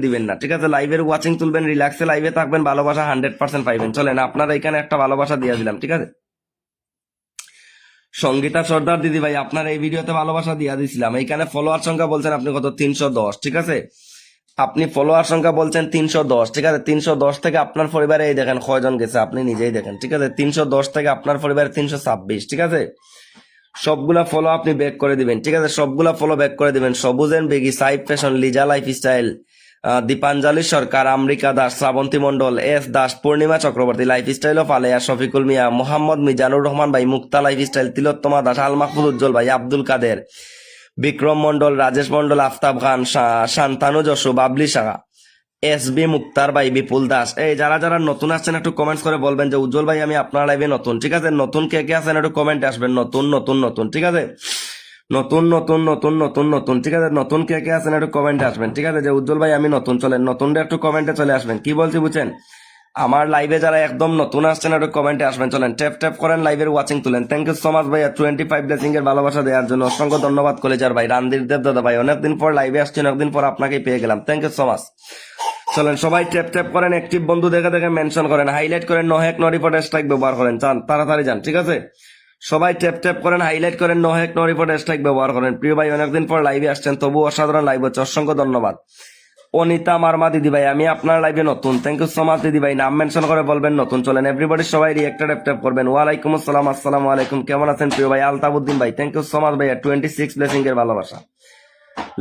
দিবেন না, ঠিক আছে? লাইভের ওয়াচিং তুলবেন, রিল্যাক্সে লাইভে থাকবেন, ভালোবাসা 100% পাইবেন। চলেন আপনারা এখানে একটা ভালোবাসা দিয়ে দিলাম, ঠিক আছে? সঙ্গীতা সর্দার দিদি ভাই, আপনার এই ভিডিওতে ভালোবাসা দিয়ে দিছিলাম। এইখানে ফলোয়ার সংখ্যা বলছেন আপনি কত? 310, ঠিক আছে? আপনি ফলোয়ার সংখ্যা বলছেন 310, ঠিক আছে? 310 থেকে আপনার পরিবারে এই দেখেন কয়জন গেছে, আপনি নিজেই দেখেন, ঠিক আছে? 310 থেকে আপনার পরিবারে 326, ঠিক আছে? সবগুলা ফলো আপনি ব্যাক করে দিবেন, ঠিক আছে? সবগুলা ফলো ব্যাক করে দিবেন। সবুজেন বেগি, Saif fashion, Liza lifestyle, Dipanjali Sarkar, Amrika Das, Shrabanti Mondal, S Das, Purnima Chakraborty, lifestyle of Aleya, Shafiqul Mia, Mohammad Mizanur Rahman ভাই, মুক্তা লাইফস্টাইল, তিলোত্তমা দাস, আল মাহফুজ উজ্জ্বল ভাই, আব্দুল কাদের, বিক্রম মন্ডল, রাজেশ মন্ডল, আফতাব খান, শান্তানু যশু, বাবলি শাহা, এস বি মুক্তার ভাই, বিপুল দাস। এই যারা যারা নতুন আসছেন একটু কমেন্টস করে বলবেন যে উজ্জ্বল ভাই আমি আপনার লাইভে নতুন, ঠিক আছে? নতুন কে কে আছেন একটু কমেন্টে আসবেন, নতুন নতুন নতুন, ঠিক আছে? নতুন নতুন নতুন নতুন নতুন, ঠিক আছে? নতুন কে কে আছেন একটু কমেন্টে আসবেন, ঠিক আছে? যে উজ্জ্বল ভাই আমি নতুন, চলেন নতুনটা একটু কমেন্টে চলে আসবেন। কি বলছি বুঝছেন? আমার লাইভে যারা একদম নতুন আসছেন একটু কমেন্টে আসবেন, চলেন ট্যাপ ট্যাপ করেন, লাইভের ওয়াচিং তুলেন। থ্যাংক ইউ সো মাচ ভাইয়া 25 ব্লেসিং এর ভালোবাসা দেওয়ার জন্য অসংখ্য ধন্যবাদ কলেজার ভাই, রানদীর দেব দাদা ভাই, অনেকদিন পর লাইভে আসছেন, অনেকদিন পর আপনাকে পেয়ে গেলাম, থ্যাংক ইউ সো মাচ। চলেন সবাই ট্যাপ ট্যাপ করেন, অ্যাক্টিভ বন্ধু দেখে দেখে মেনশন করেন, হাইলাইট করেন, no hack no report strike ব্যবহার করেন, চান তাড়াতাড়ি যান, ঠিক আছে? সবাই ট্যাপ ট্যাপ করেন, হাইলাইট করেন, no hack no report strike ব্যবহার করেন। প্রিয় ভাই অনেকদিন পর লাইভে আসছেন, তবু অসাধারণ লাইভ হচ্ছে, অসংখ্য ধন্যবাদ। অনিতা মার্মা দিদি ভাই, আমি আপনার লাইভে নতুন, থ্যাংক ইউ সো মাচ দিদি ভাই, নাম মেনশন করে বলবেন নতুন। চলেন এভরিবডি সবাই রিয়েক্টর ট্যাপ ট্যাপ করবেন। ওয়ালাইকুম আসসালাম, আসসালামু আলাইকুম, কেমন আছেন প্রিয় ভাই? আলতাবুদ্দিন ভাই, থ্যাংক ইউ সো মাচ ভাইয়া 26 ব্লেসিং এর ভালোবাসা।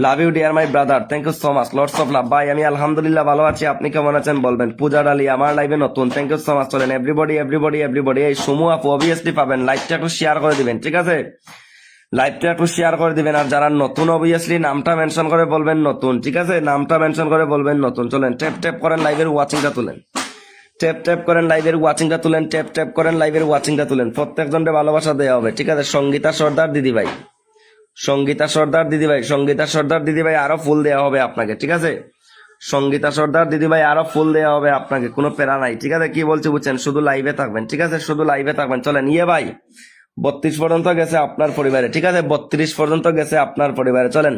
Love you dear my brother, thank you so much, lots of love ভাই। আমি আলহামদুলিল্লাহ ভালো আছি, আপনি কেমন আছেন বলবেন। পূজা ডালি আমার লাইভে নতুন, থ্যাংক ইউ সো মাচ। চলেন এভরিবডি এভরিবডি এভরিবডি, এই সুমু আপু অবভিয়াসলি পাবেন, লাইভটা একটু শেয়ার করে দিবেন, ঠিক আছে? লাইভটা একটু শেয়ার করে দিবেন। আর যারা নতুন অবভিয়াসলি নামটা মেনশন করে বলবেন নতুন, ঠিক আছে? নামটা মেনশন করে বলবেন নতুন। চলেন ট্যাপ ট্যাপ করেন, লাইভের ওয়াচিংটা তুলেন, ট্যাপ ট্যাপ করেন, লাইভের ওয়াচিংটা তুলেন, ট্যাপ ট্যাপ করেন, লাইভের ওয়াচিংটা তুলেন। প্রত্যেকজনকে ভালোবাসা দেওয়া হবে, ঠিক আছে? সঙ্গীতা সর্দার দিদি ভাই, সঙ্গীতা সর্দার দিদি ভাই, সঙ্গীতা সর্দার দিদি ভাই আরো ফুল দেওয়া হবে আপনাকে, ঠিক আছে? সঙ্গীতা সর্দার দিদি ভাই আরো ফুল দেওয়া হবে আপনাকে, কোনো প্যারা নাই, ঠিক আছে? কি বলছি বুঝছেন? শুধু লাইভে থাকবেন, ঠিক আছে? শুধু লাইভে থাকবেন। চলেন ইয়ে ভাই 32 পর্যন্ত গেছে আপনার পরিবারে, ঠিক আছে? 32 পর্যন্ত গেছে আপনার পরিবারে। চলেন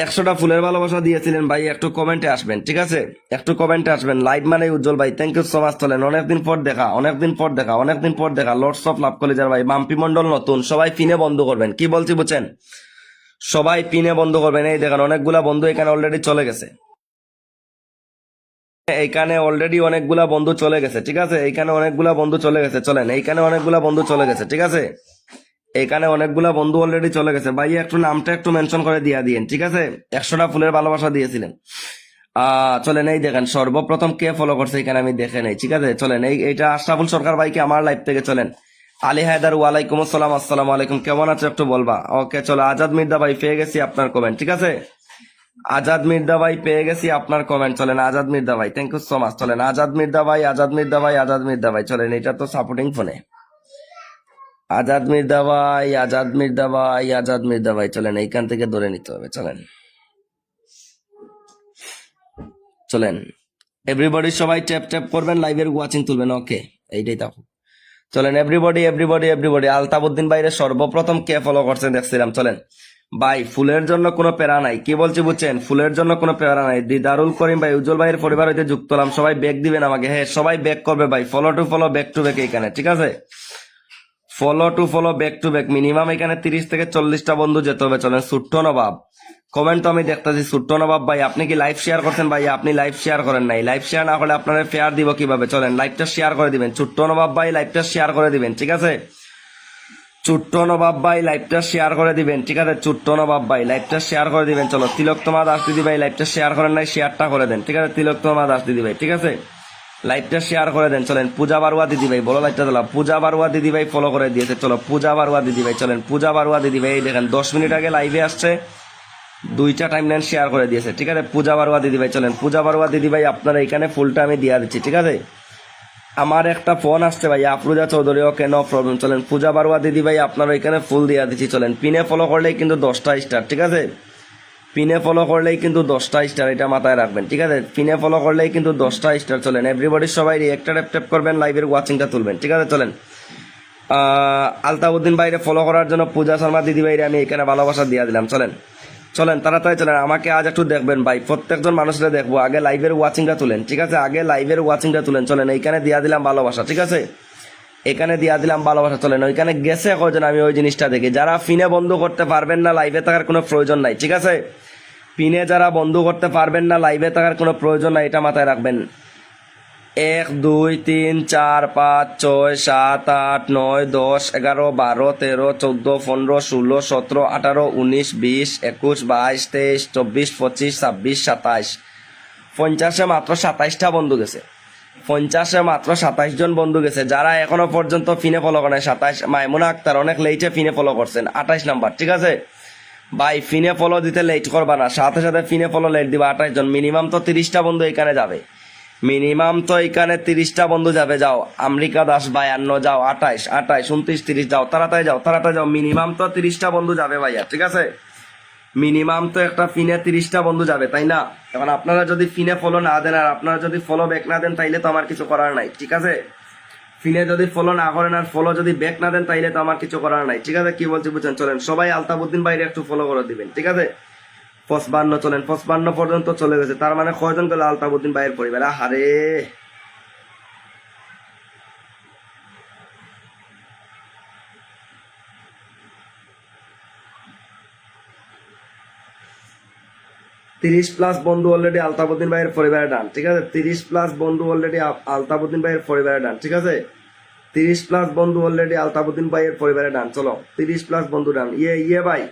100টা ফুলের ভালোবাসা দিয়েছিলেন ভাই, একটু কমেন্টে আসবেন, ঠিক আছে? একটু কমেন্টে আসবেন। লাইভ মানে উজ্জ্বল ভাই, থ্যাংক ইউ সো মাচ। চলেন অনেকদিন পর দেখা, অনেকদিন পর দেখা, অনেকদিন পর দেখা। লর্ডস অফ লাভ কলেজার ভাই, মাম্পি মন্ডল নতুন, সবাই পিনে বন্ধ করবেন। কি বলছি বুঝছেন? সবাই পিনে বন্ধ করবেন। এই দেখেন অনেকগুলা বন্ধু এখানে অলরেডি চলে গেছে, এইখানে অলরেডি অনেকগুলা বন্ধু চলে গেছে, ঠিক আছে? এইখানে অনেকগুলা বন্ধু চলে গেছে। চলেন এইখানে অনেকগুলা বন্ধু চলে গেছে, ঠিক আছে? এখানে অনেকগুলা বন্ধু অলরেডি চলে গেছে। ভাই একটু নামটা একটু মেনশন করে দিয়ে দিয়েন, ঠিক আছে? 100টা ফুলের ভালোবাসা দিয়েছিলেন। চলেন এই দেখেন সর্বপ্রথম কে ফলো করছে এখানে আমি দেখে নেই, ঠিক আছে? চলেন এইটা আশরাফুল সরকার ভাইকে আমার লাইভ থেকে। চলেন আলী হায়দার, ওয়ালাইকুম আসসালাম, আসসালামু আলাইকুম, কেমন আছো একটু বলবা। ওকে চলো আজাদ মির্জা ভাই, পেয়ে গেছি আপনার কমেন্ট, ঠিক আছে? আজাদ মির্জা ভাই পেয়ে গেছি আপনার কমেন্ট। চলেন আজাদ মির্জা ভাই, থ্যাংক ইউ সো মাচ। চলেন আজাদ মির্জা ভাই, আজাদ মির্জা ভাই, আজাদ মির্জা ভাই। চলেন এটা তো সাপোর্টিং ফোনে। আজাদ মির্জা ভাই, আজাদ মির্জা ভাই, আজাদ মির্জা ভাই। চলেন এইখান থেকে ধরে নিতে হবে। চলেন চলেন এভরিবডি সবাই ট্যাপ ট্যাপ করবেন, লাইভের ওয়াচিং তুলবেন। ওকে এইটাই থাকুক। চলেন এভরিবডি এভরিবডি এভরিবডি। আলতাবুদ্দিন ভাইরে সর্বপ্রথম কে ফলো করছেন দেখছিলাম। চলেন ভাই ফুলের জন্য কোনো প্যারা নাই, কি বলছি বুঝছেন? ফুলের জন্য কোনো প্যারা নাই। দিদারুল করিম ভাই, উজ্জ্বল ভাইয়ের পরিবার হইতে যুক্ত হলাম, সবাই ব্যাক দিবেন আমাকে। হ্যাঁ সবাই ব্যাক করবে ভাই, follow to follow, back to back এইখানে, ঠিক আছে? Follow to follow, back to back. Minimum এখানে 30 থেকে 40টা বন্ধু যেতে হবে। চলেন ছোট্ট নবাব, কমেন্ট তো আমি দেখতেছি। ছোট্ট নবাব ভাই আপনি কি লাইভ শেয়ার করছেন? ভাই আপনি লাইভ শেয়ার করেন নাই, লাইভ শেয়ার না করলে আপনারা ফেয়ার দিব কিভাবে? চলেন লাইভটা শেয়ার করে দিবেন। ছোট্ট নবাব ভাই লাইভটা শেয়ার করে দিবেন, ঠিক আছে? ছোট্ট নবাব ভাই লাইভটা শেয়ার করে দিবেন, ঠিক আছে? ছোট্ট নবাব ভাই লাইভটা শেয়ার করে দিবেন। চলো তিলোত্তমা দাস দিদি ভাই লাইভটা শেয়ার করেন নাই, শেয়ারটা করে দেন, ঠিক আছে? তিলোত্তমা দাস দিদি ভাই, ঠিক আছে? লাইভটা শেয়ার করে দেন। চলেন পূজা বারুয়া দিদি ভাই, বলো লাইভটা দিলাম। পূজা বারুয়া দিদি ভাই ফলো করে দিয়েছে। চলো পূজা বারুয়া দিদি ভাই, চলেন পূজা বারুয়া দিদি ভাই দেখেন 10 মিনিট আগে লাইভে আসছে, 2টা টাইমলাইন শেয়ার করে দিয়েছে, ঠিক আছে? পূজা বারুয়া দিদি ভাই, চলেন পূজা বারুয়া দিদি ভাই আপনারা এখানে ফুলটা আমি দিয়ে দিচ্ছি, ঠিক আছে? আমার একটা ফোন আসছে ভাই, Afruza Chowdhury, okay no problem. চলেন পূজা বারুয়া দিদি ভাই আপনারা এখানে ফুল দিয়ে দিচ্ছি। চলেন পিনে ফলো করলেই কিন্তু 10টা স্টার, ঠিক আছে? পিনে ফলো করলেই কিন্তু 10টা স্টার, এটা মাথায় রাখবেন, ঠিক আছে? পিনে ফলো করলেই কিন্তু 10টা স্টার। চলেন এভরিবডি সবাই রিয়েক্টর ট্যাপ ট্যাপ করবেন, লাইভের ওয়াচিংটা তুলবেন, ঠিক আছে? চলেন আলতাউদ্দিন ভাইরে ফলো করার জন্য পূজা শর্মা দিদি ভাইরে আমি এখানে ভালোবাসা দিয়ে দিলাম। চলেন চলেন তাড়াতাড়ি চলেন, আমাকে আজ একটু দেখবেন ভাই, প্রত্যেকজন মানুষরা দেখবো। আগে লাইভের ওয়াচিংটা তুলেন, ঠিক আছে, আগে লাইভের ওয়াচিংটা তুলেন। চলেন এইখানে দিয়া দিলাম ভালোবাসা, ঠিক আছে, এখানে দিয়া দিলাম ভালোবাসা। চলেন ওইখানে গেছে কয়জন, আমি ওই জিনিসটা দেখি। যারা ফিনে বন্ধ করতে পারবেন না লাইভে থাকার কোনো প্রয়োজন নাই, ঠিক আছে, পিনে যারা বন্ধ করতে পারবেন না লাইভে থাকার কোনো প্রয়োজন নাই, এটা মাথায় রাখবেন। 1 2 3 4 5 6 7 8 9 10 11 12 13 14 15 16 17 18 19 20 21 22 23 24 25 26 27 50 মাত্র 27টা বন্ধু গেছে, 50 মাত্র 27 জন বন্ধু গেছে। যারা এখনো পর্যন্ত ফিনে ফলো করে 27, মাইমুনা আক্তার অনেক লেটে ফিনে ফলো করছেন, 28 নাম্বার, ঠিক আছে ভাই। ফিনে ফলো দিতে লেট করবা না, সাথে সাথে ফিনে ফলো লেট দিবা 28 জন। মিনিমাম তো 30টা বন্ধু এখানে যাবে, মিনিমাম তো এখানে 30টা বন্ধু যাবে। যাও আমেরিকা দাস 52, যাও 28 28 29 30, যাও তাড়াতাড়ি যাও, তাড়াতাড়ি যাও। মিনিমাম তো 30টা বন্ধু যাবে ভাইয়া, ঠিক আছে, মিনিমাম তো একটা ফিনে 30টা বন্ধু যাবে, তাই না? এখন আপনারা যদি ফিনে ফলো না দেন আর আপনারা যদি ফলো ব্যাক না দেন তাইলে তো আমার কিছু করার নাই, ঠিক আছে। ফিনে যদি ফলো না করেন আর ফলো যদি ব্যাক না দেন তাইলে তো আমার কিছু করার নাই, ঠিক আছে। কি বলছি বুঝছেন? চলেন সবাই আলতাবউদ্দিন বাইরে একটু ফলো করে দিবেন, ঠিক আছে। 55 চলেন, 55 পর্যন্ত চলে গেছে, তার মানে কয়জন গেল আলতাবউদ্দিন ভাইয়ের পরিবার? আরে +30 বন্ধু অলরেডি আলতাবউদ্দিন ভাইয়ের পরিবারে ডান, ঠিক আছে। 30+ বন্ধু অলরেডি আলতাবউদ্দিন ভাইয়ের পরিবারে ডান, ঠিক আছে। 30+ বন্ধু অলরেডি আলতাবউদ্দিন ভাইয়ের পরিবারে ডান। চলো 30+ বন্ধু ডান। ইয়ে ভাই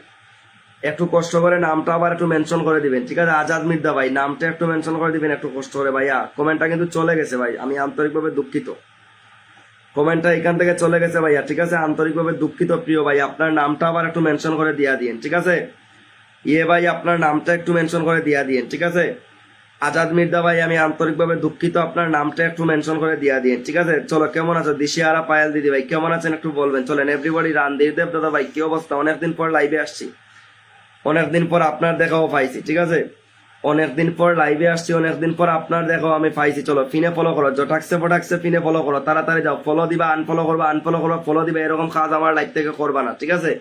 একটু কষ্ট করে নামটা আবার একটু মেনশন করে দিবেন, ঠিক আছে। আজাদ মির্জা ভাই নামটা একটু মেনশন করে দিবেন একটু কষ্ট করে ভাইয়া। কমেন্টটা কিন্তু চলে গেছে ভাই, আমি আন্তরিকভাবে দুঃখিত, কমেন্টটা এখান থেকে চলে গেছে ভাইয়া, ঠিক আছে। আন্তরিকভাবে দুঃখিত প্রিয় ভাই, আপনার নামটা আবার একটু মেনশন করে দিয়া দিন, ঠিক আছে। ভাই আপনার নামটা একটু মেনশন করে দিয়া দিন, ঠিক আছে। আজাদ মির্জা ভাই আমি আন্তরিকভাবে দুঃখিত, আপনার নামটা একটু মেনশন করে দিয়া দিন, ঠিক আছে। চলো কেমন আছো দিশিয়ারা পায়েল দিদি ভাই, কেমন আছেন একটু বলবেন। চলেন এভরিবডি রান। দেব দাদা ভাই কি অবস্থা? অনেকদিন পর লাইভে আসছি, অনেকদিন পর আপনার দেখাও পাইছি, ঠিক আছে। অনেকদিন পর লাইভে আসছি, অনেকদিন পর আপনার দেখাও আমি পাইছি। চলো ফিনে ফলো করো, জটাকসে ফটাকসে ফিনে ফলো করো, তাড়াতাড়ি যাও। ফলো দিবা, আনফলো করবা, আনফলো করবা, ফলো দিবা, এরকম কাজ আমার লাইভ থেকে করবা না, ঠিক আছে।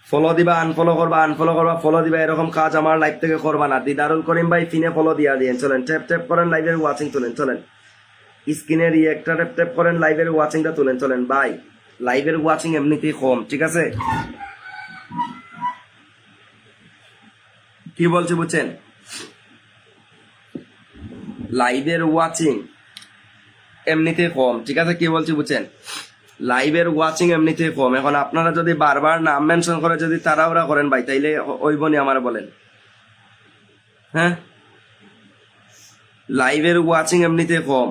ফলো দিবা, আনফলো করবা, আনফলো করবা, ফলো দিবা, এরকম কাজ আমার লাইভ থেকে করবা না। দিদারুল করিম ভাই ফিনে ফলো দিয়া দিয়েন। চলেন ট্যাপ ট্যাপ করেন, লাইভের ওয়াচিং তুলেন। চলেন স্ক্রিনের একটা ট্যাপ ট্যাপ করেন, লাইভের ওয়াচিংটা তুলেন। চলেন ভাই লাইভের ওয়াচিং এমনিতেই কম, ঠিক আছে। কি বলছি বুঝছেন? লাইভের ওয়াচিং এমনিতে কম, ঠিক আছে। কি বলছি বুঝছেন? লাইভের ওয়াচিং এমনিতে কম। এখন আপনারা যদি বারবার নাম মেনশন করে যদি তাড়াহুড়া করেন ভাই, তাইলে ওইবনি আমার বলেন, হ্যাঁ। লাইভের ওয়াচিং এমনিতে কম,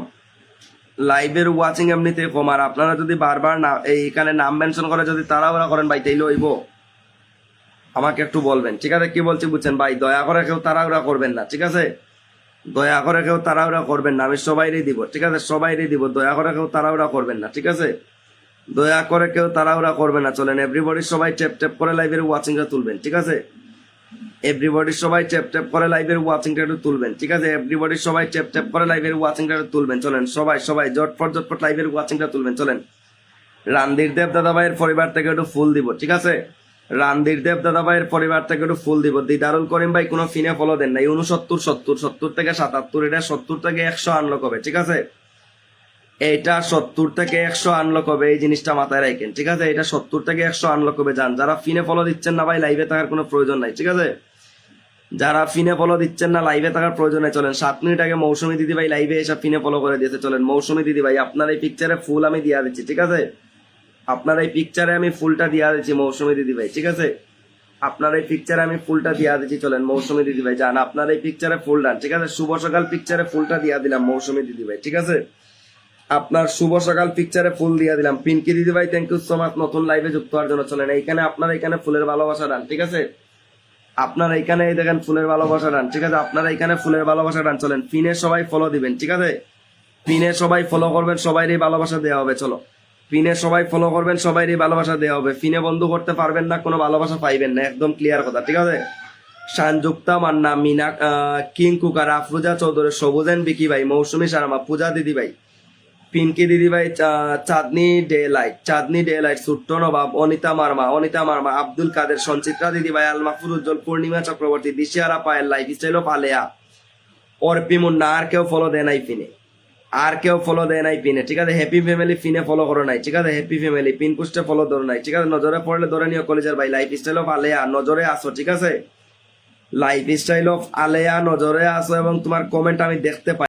লাইভের ওয়াচিং এমনিতে কম, আর আপনারা যদি বারবার না এইখানে নাম মেনশন করে যদি তাড়াহুড়া করেন ভাই, তাইলে ওইব আমাকে একটু বলবেন, ঠিক আছে। কি বলছি বুঝছেন ভাই? দয়া করে কেউ তাড়াহুড়া করবেন না, ঠিক আছে। দয়া করে কেউ তাড়াহুড়া করবেন না, আমি সবাইরই দিব, ঠিক আছে, সবাইরই দিব। দয়া করে কেউ তাড়াহুড়া করবেন না, ঠিক আছে। দয়া করে কেউ তাড়াহুড়া করবে না। চলেন এভরিবডি সবাই ট্যাপ ট্যাপ করে লাইভের ওয়াচিংটা তুলবেন, ঠিক আছে। এভরিবডি সবাই ট্যাপ ট্যাপ করে লাইভের ওয়াচিংটা একটু তুলবেন, ঠিক আছে। এভরিবডি সবাই ট্যাপ ট্যাপ করে লাইভের ওয়াচিংটা একটু তুলবেন। চলেন সবাই সবাই জটপট লাইভের ওয়াচিংটা তুলবেন। চলেন রানধীর দেব দাদাভাইয়ের পরিবার থেকে একটু ফুল দিব, ঠিক আছে। রানধীর দেব দাদাভাইয়ের পরিবার থেকে একটু ফুল দিব। দিদারুল করিম ভাই কোনো ফিনে ফলো দেন নাই। 69 70 থেকে 77, এটা 70 থেকে 100 আনলক হবে, ঠিক আছে। এটা 70 থেকে 100 আনলক হবে, এই জিনিসটা মাথায় রাখেন, ঠিক আছে। এটা 70 থেকে 100 আনলক হবে। যান যারা ফিনে ফলো দিচ্ছেন না ভাই, লাইভে থাকার কোনো প্রয়োজন নাই, ঠিক আছে। যারা ফিনে ফলো দিচ্ছেন না লাইভে থাকার প্রয়োজন নাই। চলেন 7 মিনিট আগে মৌসুমী দিদি ভাই লাইভে এসে ফিনে ফলো করে দিয়েছে। চলেন মৌসুমী দিদি ভাই আপনার এই পিকচারে ফুল আমি দিয়া দিচ্ছি, ঠিক আছে। আপনার এই পিকচারে আমি ফুলটা দিয়া দিচ্ছি মৌসুমী দিদি ভাই, ঠিক আছে। আপনার এই পিকচারে আমি ফুলটা দিয়া দিচ্ছি। চলেন মৌসুমী দিদি ভাই যান, আপনার এই পিকচারে ফুল ডান, ঠিক আছে। শুভ সকাল পিকচারে ফুলটা দিয়া দিলাম মৌসুমী দিদি ভাই, ঠিক আছে। আপনার শুভ সকাল পিকচারে ফুল দিয়ে দিলাম। পিঙ্কি দিদি ভাই থ্যাংক ইউ সো মাচ নতুন লাইভে যুক্ত হওয়ার জন্য। চলেন এইখানে আপনার এইখানে ফুলের ভালোবাসা ডান, ঠিক আছে। আপনার এইখানে এই দেখেন ফুলের ভালোবাসা ডান, ঠিক আছে। আপনার এইখানে ফুলের ভালোবাসা ডান। চলেন পিনে সবাই ফলো দিবেন, ঠিক আছে। পিনে সবাই ফলো করবেন, সবাইরই ভালোবাসা দেওয়া হবে। চলো পিনে সবাই ফলো করবেন, সবাইরই ভালোবাসা দেওয়া হবে। পিনে বন্ধ করতে পারবেন না, কোনো ভালোবাসা পাইবেন না, একদম ক্লিয়ার কথা, ঠিক আছে। শানযুক্তা মান্না, মিনা, কিং কুকার, আফরুজা চৌধুরী, সবুজেন বিকি ভাই, মৌসুমী শর্মা, পূজা দিদি ভাই, পিঙ্কি দিদি ভাই, চাঁদনি ডে লাইট, ছোট্ট নবাব, অনিতা মার্মা, আব্দুল কাদের, সঞ্চিত্রা দিদি ভাই, আল মাহফুজ উজ্জ্বল, পূর্ণিমা চক্রবর্তী, দিশিয়ারা পায়েল, লাইফস্টাইল অফ আলেয়া, অর্পি মুন্না, আর কেউ ফলো দেয় নাই পিনে, ঠিক আছে? হ্যাপি ফ্যামিলি পিনে ফলো করো নাই, ঠিক আছে? হ্যাপি ফ্যামিলি পিন পোস্টে ফলো ধরো নাই, ঠিক আছে? নজরে পড়লে ধরে নিও কলেজের ভাই, লাইফস্টাইল অফ আলেয়া নজরে আসো, ঠিক আছে? লাইফস্টাইল অফ আলেয়া নজরে আসো এবং তোমার কমেন্ট আমি দেখতে পাই।